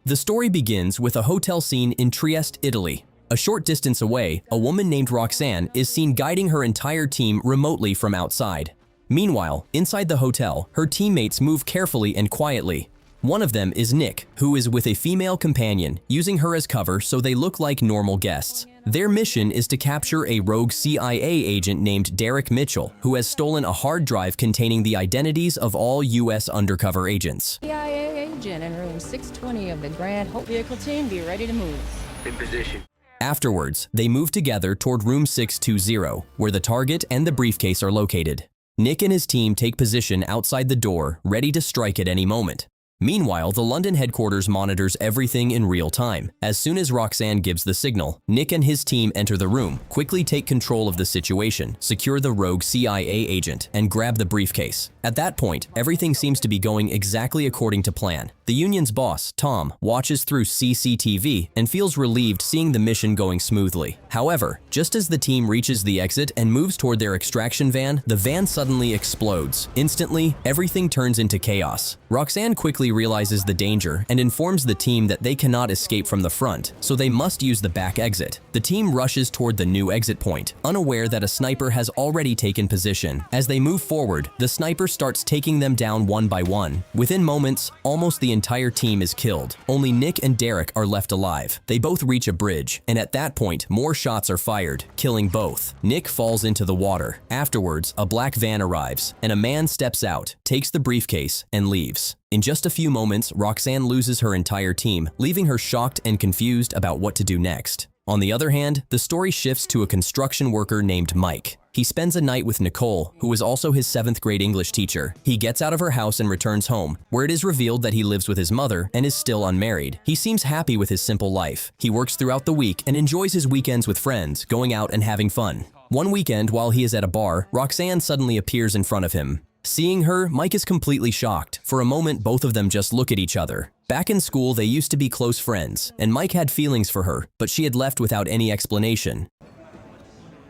The story begins with a hotel scene in Trieste, Italy. A short distance away, a woman named Roxanne is seen guiding her entire team remotely from outside. Meanwhile, inside the hotel, her teammates move carefully and quietly. One of them is Nick, who is with a female companion, using her as cover so they look like normal guests. Their mission is to capture a rogue CIA agent named Derek Mitchell, who has stolen a hard drive containing the identities of all U.S. undercover agents. CIA agent in room 620 of the Grand Hope vehicle team, be ready to move. In position. Afterwards, they move together toward room 620, where the target and the briefcase are located. Nick and his team take position outside the door, ready to strike at any moment. Meanwhile, the London headquarters monitors everything in real time. As soon as Roxanne gives the signal, Nick and his team enter the room, quickly take control of the situation, secure the rogue CIA agent, and grab the briefcase. At that point, everything seems to be going exactly according to plan. The union's boss, Tom, watches through CCTV and feels relieved seeing the mission going smoothly. However, just as the team reaches the exit and moves toward their extraction van, the van suddenly explodes. Instantly, everything turns into chaos. Roxanne quickly realizes the danger and informs the team that they cannot escape from the front, so they must use the back exit. The team rushes toward the new exit point, unaware that a sniper has already taken position. As they move forward, the sniper starts taking them down one by one. Within moments, almost the entire team is killed. Only Nick and Derek are left alive. They both reach a bridge, and at that point, more shots are fired, killing both. Nick falls into the water. Afterwards, a black van arrives, and a man steps out, takes the briefcase, and leaves. In just a few moments, Roxanne loses her entire team, leaving her shocked and confused about what to do next. On the other hand, the story shifts to a construction worker named Mike. He spends a night with Nicole, who is also his 7th grade English teacher. He gets out of her house and returns home, where it is revealed that he lives with his mother and is still unmarried. He seems happy with his simple life. He works throughout the week and enjoys his weekends with friends, going out and having fun. One weekend, while he is at a bar, Roxanne suddenly appears in front of him. Seeing her, Mike is completely shocked. For a moment, both of them just look at each other. Back in school, they used to be close friends, and Mike had feelings for her, but she had left without any explanation.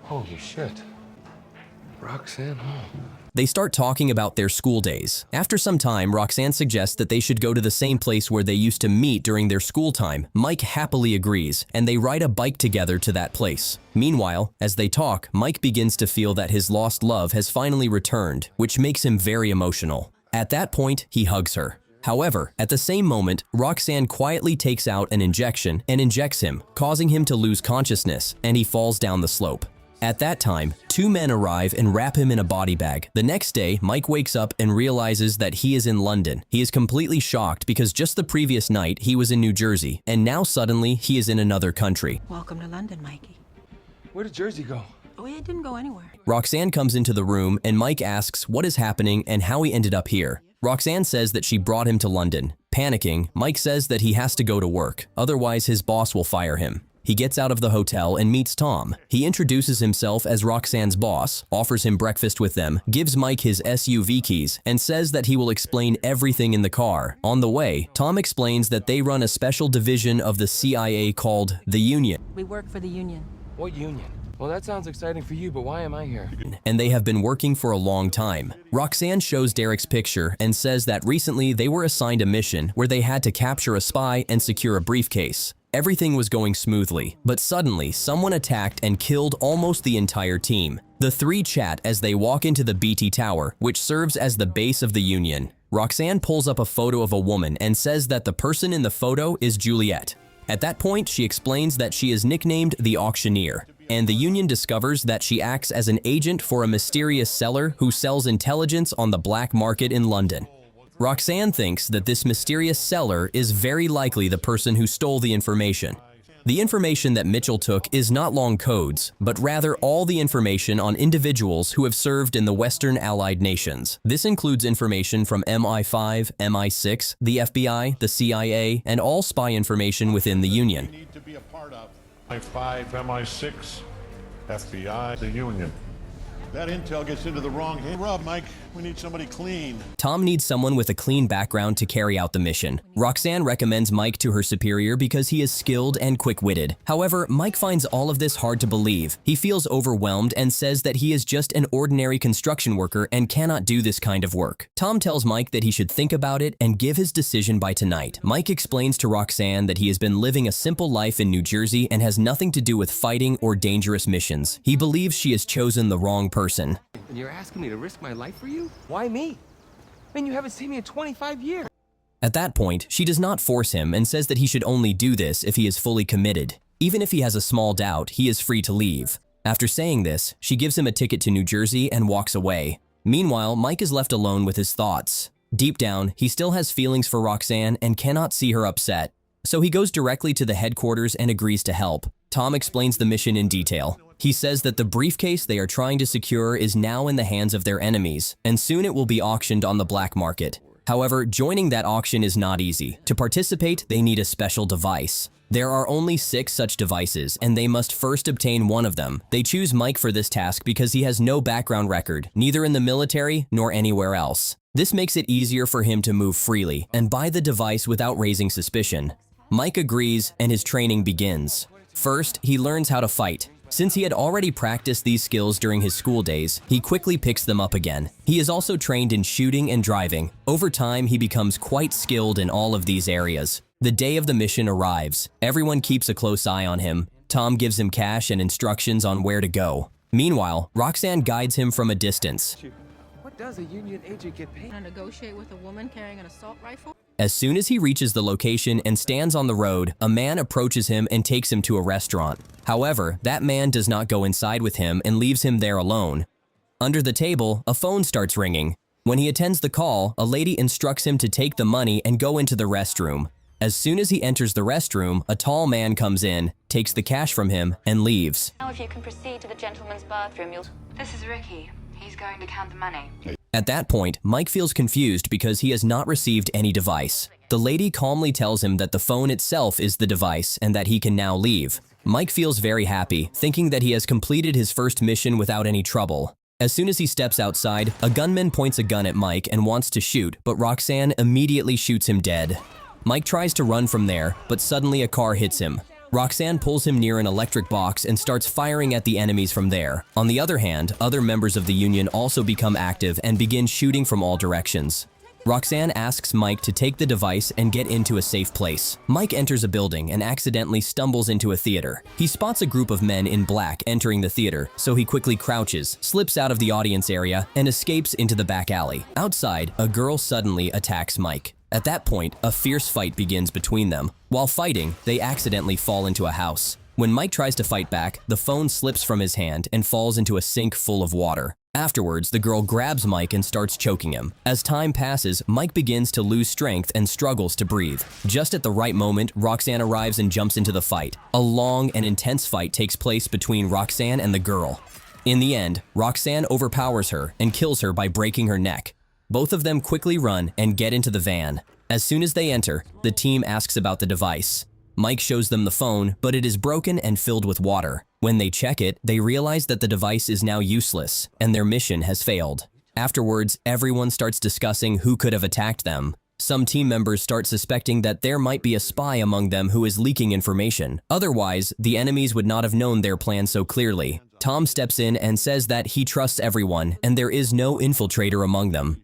Holy shit. Roxanne home. They start talking about their school days. After some time, Roxanne suggests that they should go to the same place where they used to meet during their school time. Mike happily agrees, and they ride a bike together to that place. Meanwhile, as they talk, Mike begins to feel that his lost love has finally returned, which makes him very emotional. At that point, he hugs her. However, at the same moment, Roxanne quietly takes out an injection and injects him, causing him to lose consciousness, and he falls down the slope. At that time, 2 men arrive and wrap him in a body bag. The next day, Mike wakes up and realizes that he is in London. He is completely shocked because just the previous night he was in New Jersey, and now suddenly he is in another country. Welcome to London, Mikey. Where did Jersey go? Oh, it didn't go anywhere. Roxanne comes into the room and Mike asks what is happening and how he ended up here. Roxanne says that she brought him to London. Panicking, Mike says that he has to go to work, otherwise his boss will fire him. He gets out of the hotel and meets Tom. He introduces himself as Roxanne's boss, offers him breakfast with them, gives Mike his SUV keys, and says that he will explain everything in the car. On the way, Tom explains that they run a special division of the CIA called the Union. We work for the Union. What union? Well, that sounds exciting for you, but why am I here? And they have been working for a long time. Roxanne shows Derek's picture and says that recently they were assigned a mission where they had to capture a spy and secure a briefcase. Everything was going smoothly, but suddenly someone attacked and killed almost the entire team. The 3 chat as they walk into the BT Tower, which serves as the base of the Union. Roxanne pulls up a photo of a woman and says that the person in the photo is Juliet. At that point, she explains that she is nicknamed the Auctioneer, and the Union discovers that she acts as an agent for a mysterious seller who sells intelligence on the black market in London. Roxanne thinks that this mysterious seller is very likely the person who stole the information. The information that Mitchell took is not long codes, but rather all the information on individuals who have served in the Western Allied nations. This includes information from MI5, MI6, the FBI, the CIA, and all spy information within the Union. Need to be a part of MI5, MI6, FBI, the Union. That intel gets into the wrong hand. Rob, Mike, we need somebody clean. Tom needs someone with a clean background to carry out the mission. Roxanne recommends Mike to her superior because he is skilled and quick-witted. However, Mike finds all of this hard to believe. He feels overwhelmed and says that he is just an ordinary construction worker and cannot do this kind of work. Tom tells Mike that he should think about it and give his decision by tonight. Mike explains to Roxanne that he has been living a simple life in New Jersey and has nothing to do with fighting or dangerous missions. He believes she has chosen the wrong person. And you're asking me to risk my life for you? Why me? Man, you haven't seen me in 25 years. At that point, she does not force him and says that he should only do this if he is fully committed. Even if he has a small doubt, he is free to leave. After saying this, she gives him a ticket to New Jersey and walks away. Meanwhile, Mike is left alone with his thoughts. Deep down, he still has feelings for Roxanne and cannot see her upset. So he goes directly to the headquarters and agrees to help. Tom explains the mission in detail. He says that the briefcase they are trying to secure is now in the hands of their enemies, and soon it will be auctioned on the black market. However, joining that auction is not easy. To participate, they need a special device. There are only 6 such devices, and they must first obtain one of them. They choose Mike for this task because he has no background record, neither in the military nor anywhere else. This makes it easier for him to move freely and buy the device without raising suspicion. Mike agrees, and his training begins. First, he learns how to fight. Since he had already practiced these skills during his school days, he quickly picks them up again. He is also trained in shooting and driving. Over time, he becomes quite skilled in all of these areas. The day of the mission arrives. Everyone keeps a close eye on him. Tom gives him cash and instructions on where to go. Meanwhile, Roxanne guides him from a distance. What does a union agent get paid? To negotiate with a woman carrying an assault rifle? As soon as he reaches the location and stands on the road, a man approaches him and takes him to a restaurant. However, that man does not go inside with him and leaves him there alone. Under the table, a phone starts ringing. When he attends the call, a lady instructs him to take the money and go into the restroom. As soon as he enters the restroom, a tall man comes in, takes the cash from him, and leaves. Now if you can proceed to the gentleman's bathroom, you'll... This is Ricky. He's going to count the money. At that point, Mike feels confused because he has not received any device. The lady calmly tells him that the phone itself is the device and that he can now leave. Mike feels very happy, thinking that he has completed his first mission without any trouble. As soon as he steps outside, a gunman points a gun at Mike and wants to shoot, but Roxanne immediately shoots him dead. Mike tries to run from there, but suddenly a car hits him. Roxanne pulls him near an electric box and starts firing at the enemies from there. On the other hand, other members of the Union also become active and begin shooting from all directions. Roxanne asks Mike to take the device and get into a safe place. Mike enters a building and accidentally stumbles into a theater. He spots a group of men in black entering the theater, so he quickly crouches, slips out of the audience area, and escapes into the back alley. Outside, a girl suddenly attacks Mike. At that point, a fierce fight begins between them. While fighting, they accidentally fall into a house. When Mike tries to fight back, the phone slips from his hand and falls into a sink full of water. Afterwards, the girl grabs Mike and starts choking him. As time passes, Mike begins to lose strength and struggles to breathe. Just at the right moment, Roxanne arrives and jumps into the fight. A long and intense fight takes place between Roxanne and the girl. In the end, Roxanne overpowers her and kills her by breaking her neck. Both of them quickly run and get into the van. As soon as they enter, the team asks about the device. Mike shows them the phone, but it is broken and filled with water. When they check it, they realize that the device is now useless, and their mission has failed. Afterwards, everyone starts discussing who could have attacked them. Some team members start suspecting that there might be a spy among them who is leaking information. Otherwise, the enemies would not have known their plan so clearly. Tom steps in and says that he trusts everyone, and there is no infiltrator among them.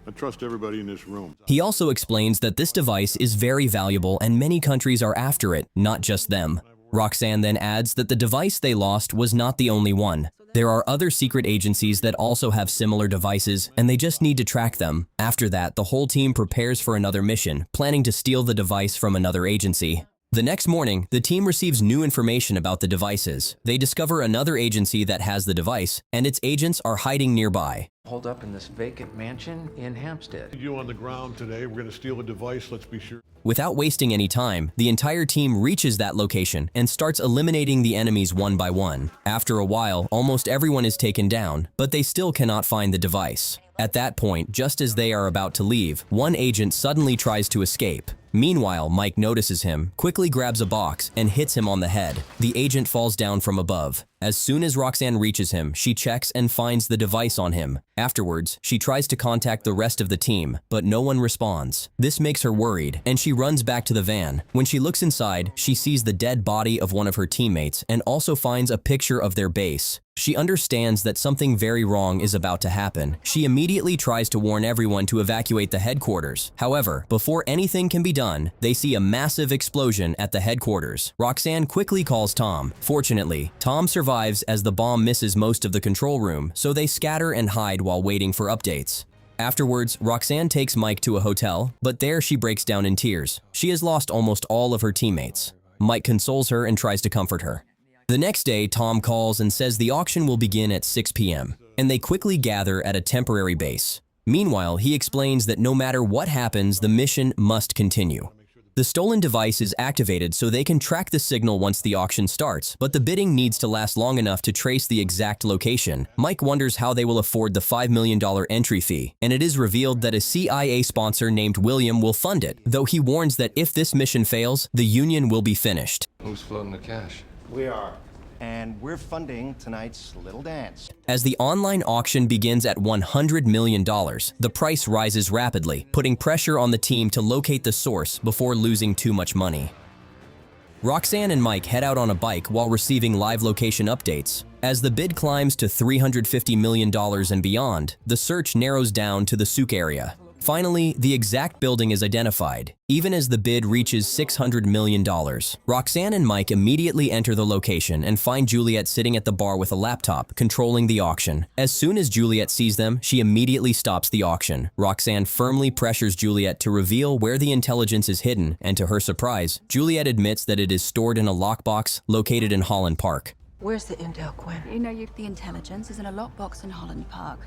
I trust everybody in this room. He also explains that this device is very valuable and many countries are after it, not just them. Roxanne then adds that the device they lost was not the only one. There are other secret agencies that also have similar devices, and they just need to track them. After that, the whole team prepares for another mission, planning to steal the device from another agency. The next morning, the team receives new information about the devices. They discover another agency that has the device, and its agents are hiding nearby. Hold up in this vacant mansion in Hampstead. You on the ground today. We're going to steal a device. Let's be sure. Without wasting any time, the entire team reaches that location and starts eliminating the enemies one by one. After a while, almost everyone is taken down, but they still cannot find the device. At that point, just as they are about to leave, one agent suddenly tries to escape. Meanwhile, Mike notices him, quickly grabs a box, and hits him on the head. The agent falls down from above. As soon as Roxanne reaches him, she checks and finds the device on him. Afterwards, she tries to contact the rest of the team, but no one responds. This makes her worried, and she runs back to the van. When she looks inside, she sees the dead body of one of her teammates and also finds a picture of their base. She understands that something very wrong is about to happen. She immediately tries to warn everyone to evacuate the headquarters. However, before anything can be done, they see a massive explosion at the headquarters. Roxanne quickly calls Tom. Fortunately, Tom survives as the bomb misses most of the control room, so they scatter and hide while waiting for updates. Afterwards, Roxanne takes Mike to a hotel, but there she breaks down in tears. She has lost almost all of her teammates. Mike consoles her and tries to comfort her. The next day, Tom calls and says the auction will begin at 6 p.m., and they quickly gather at a temporary base. Meanwhile, he explains that no matter what happens, the mission must continue. The stolen device is activated so they can track the signal once the auction starts, but the bidding needs to last long enough to trace the exact location. Mike wonders how they will afford the $5 million entry fee, and it is revealed that a CIA sponsor named William will fund it, though he warns that if this mission fails, the Union will be finished. Who's floating the cash? We are. And we're funding tonight's little dance. As the online auction begins at $100 million, the price rises rapidly, putting pressure on the team to locate the source before losing too much money. Roxanne and Mike head out on a bike while receiving live location updates. As the bid climbs to $350 million and beyond, the search narrows down to the souk area. Finally, the exact building is identified, even as the bid reaches $600 million. Roxanne and Mike immediately enter the location and find Juliet sitting at the bar with a laptop, controlling the auction. As soon as Juliet sees them, she immediately stops the auction. Roxanne firmly pressures Juliet to reveal where the intelligence is hidden, and to her surprise, Juliet admits that it is stored in a lockbox located in Holland Park. Where's the intel, Gwen? You know, the intelligence is in a lockbox in Holland Park.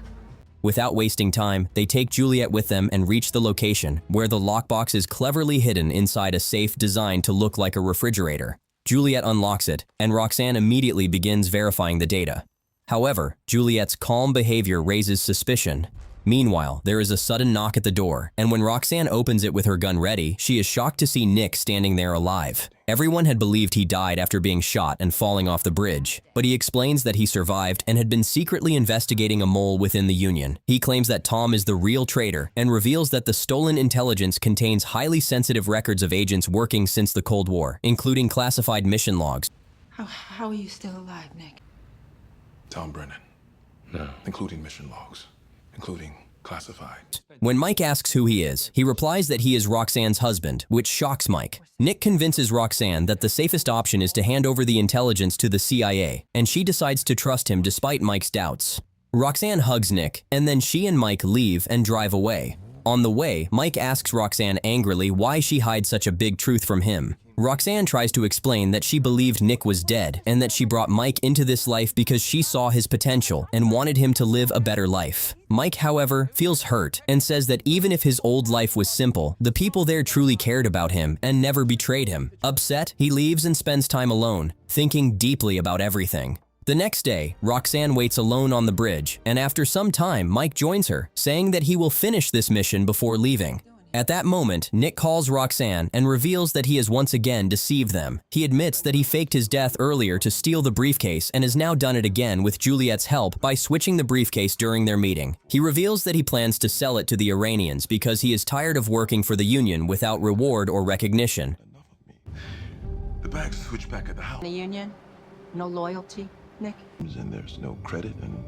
Without wasting time, they take Juliet with them and reach the location, where the lockbox is cleverly hidden inside a safe designed to look like a refrigerator. Juliet unlocks it, and Roxanne immediately begins verifying the data. However, Juliet's calm behavior raises suspicion. Meanwhile, there is a sudden knock at the door, and when Roxanne opens it with her gun ready, she is shocked to see Nick standing there alive. Everyone had believed he died after being shot and falling off the bridge, but he explains that he survived and had been secretly investigating a mole within the Union. He claims that Tom is the real traitor and reveals that the stolen intelligence contains highly sensitive records of agents working since the Cold War, including classified mission logs. How are you still alive, Nick? Tom Brennan. No. Including mission logs. Including classified. When Mike asks who he is, he replies that he is Roxanne's husband, which shocks Mike. Nick convinces Roxanne that the safest option is to hand over the intelligence to the CIA, and she decides to trust him despite Mike's doubts. Roxanne hugs Nick, and then she and Mike leave and drive away. On the way, Mike asks Roxanne angrily why she hides such a big truth from him. Roxanne tries to explain that she believed Nick was dead and that she brought Mike into this life because she saw his potential and wanted him to live a better life. Mike, however, feels hurt and says that even if his old life was simple, the people there truly cared about him and never betrayed him. Upset, he leaves and spends time alone, thinking deeply about everything. The next day, Roxanne waits alone on the bridge, and after some time, Mike joins her, saying that he will finish this mission before leaving. At that moment, Nick calls Roxanne and reveals that he has once again deceived them. He admits that he faked his death earlier to steal the briefcase and has now done it again with Juliet's help by switching the briefcase during their meeting. He reveals that he plans to sell it to the Iranians because he is tired of working for the Union without reward or recognition. The bag's switched back at the house. The Union? No loyalty, Nick? And there's no credit and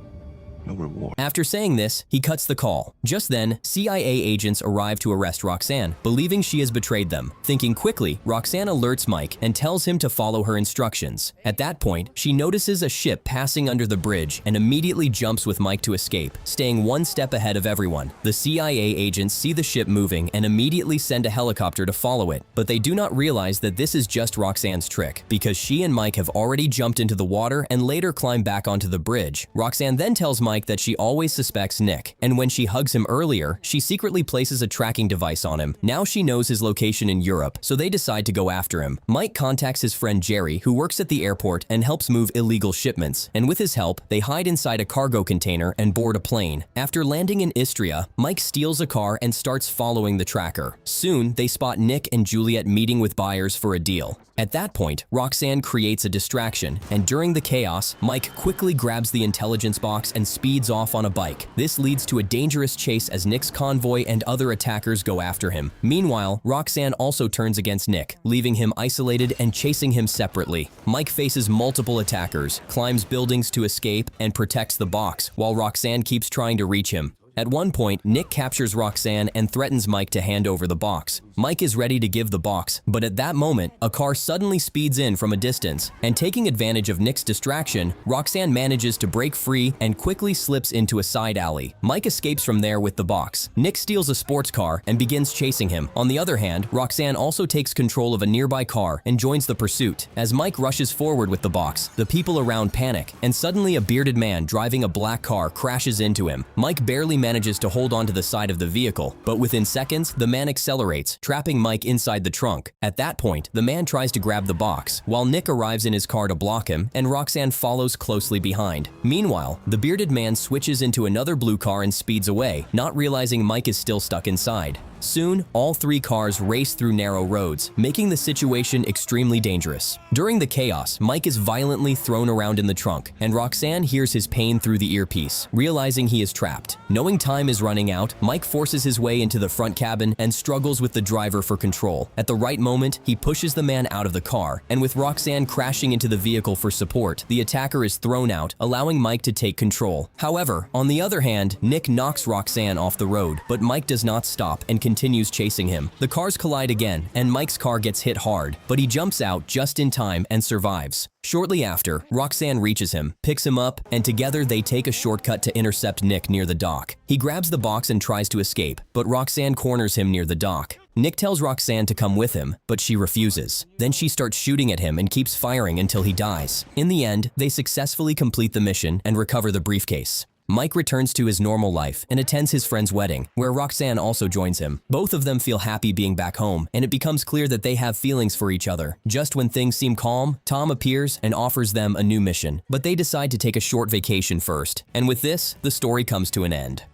no reward. After saying this, he cuts the call. Just then, CIA agents arrive to arrest Roxanne, believing she has betrayed them. Thinking quickly, Roxanne alerts Mike and tells him to follow her instructions. At that point, she notices a ship passing under the bridge and immediately jumps with Mike to escape, staying one step ahead of everyone. The CIA agents see the ship moving and immediately send a helicopter to follow it, but they do not realize that this is just Roxanne's trick, because she and Mike have already jumped into the water and later climbed back onto the bridge. Roxanne then tells Mike Mike that she always suspects Nick, and when she hugs him earlier, she secretly places a tracking device on him. Now she knows his location in Europe, so they decide to go after him. Mike contacts his friend Jerry, who works at the airport and helps move illegal shipments, and with his help, they hide inside a cargo container and board a plane. After landing in Istria, Mike steals a car and starts following the tracker. Soon, they spot Nick and Juliet meeting with buyers for a deal. At that point, Roxanne creates a distraction, and during the chaos, Mike quickly grabs the intelligence box and speeds off on a bike. This leads to a dangerous chase as Nick's convoy and other attackers go after him. Meanwhile, Roxanne also turns against Nick, leaving him isolated and chasing him separately. Mike faces multiple attackers, climbs buildings to escape, and protects the box, while Roxanne keeps trying to reach him. At one point, Nick captures Roxanne and threatens Mike to hand over the box. Mike is ready to give the box, but at that moment, a car suddenly speeds in from a distance, and taking advantage of Nick's distraction, Roxanne manages to break free and quickly slips into a side alley. Mike escapes from there with the box. Nick steals a sports car and begins chasing him. On the other hand, Roxanne also takes control of a nearby car and joins the pursuit. As Mike rushes forward with the box, the people around panic, and suddenly a bearded man driving a black car crashes into him. Mike barely manages to hold onto the side of the vehicle, but within seconds, the man accelerates, trapping Mike inside the trunk. At that point, the man tries to grab the box, while Nick arrives in his car to block him, and Roxanne follows closely behind. Meanwhile, the bearded man switches into another blue car and speeds away, not realizing Mike is still stuck inside. Soon, all three cars race through narrow roads, making the situation extremely dangerous. During the chaos, Mike is violently thrown around in the trunk, and Roxanne hears his pain through the earpiece, realizing he is trapped. Knowing time is running out, Mike forces his way into the front cabin and struggles with the driver for control. At the right moment, he pushes the man out of the car, and with Roxanne crashing into the vehicle for support, the attacker is thrown out, allowing Mike to take control. However, on the other hand, Nick knocks Roxanne off the road, but Mike does not stop and continues chasing him. The cars collide again, and Mike's car gets hit hard, but he jumps out just in time and survives. Shortly after, Roxanne reaches him, picks him up, and together they take a shortcut to intercept Nick near the dock. He grabs the box and tries to escape, but Roxanne corners him near the dock. Nick tells Roxanne to come with him, but she refuses. Then she starts shooting at him and keeps firing until he dies. In the end, they successfully complete the mission and recover the briefcase. Mike returns to his normal life and attends his friend's wedding, where Roxanne also joins him. Both of them feel happy being back home, and it becomes clear that they have feelings for each other. Just when things seem calm, Tom appears and offers them a new mission, but they decide to take a short vacation first. And with this, the story comes to an end.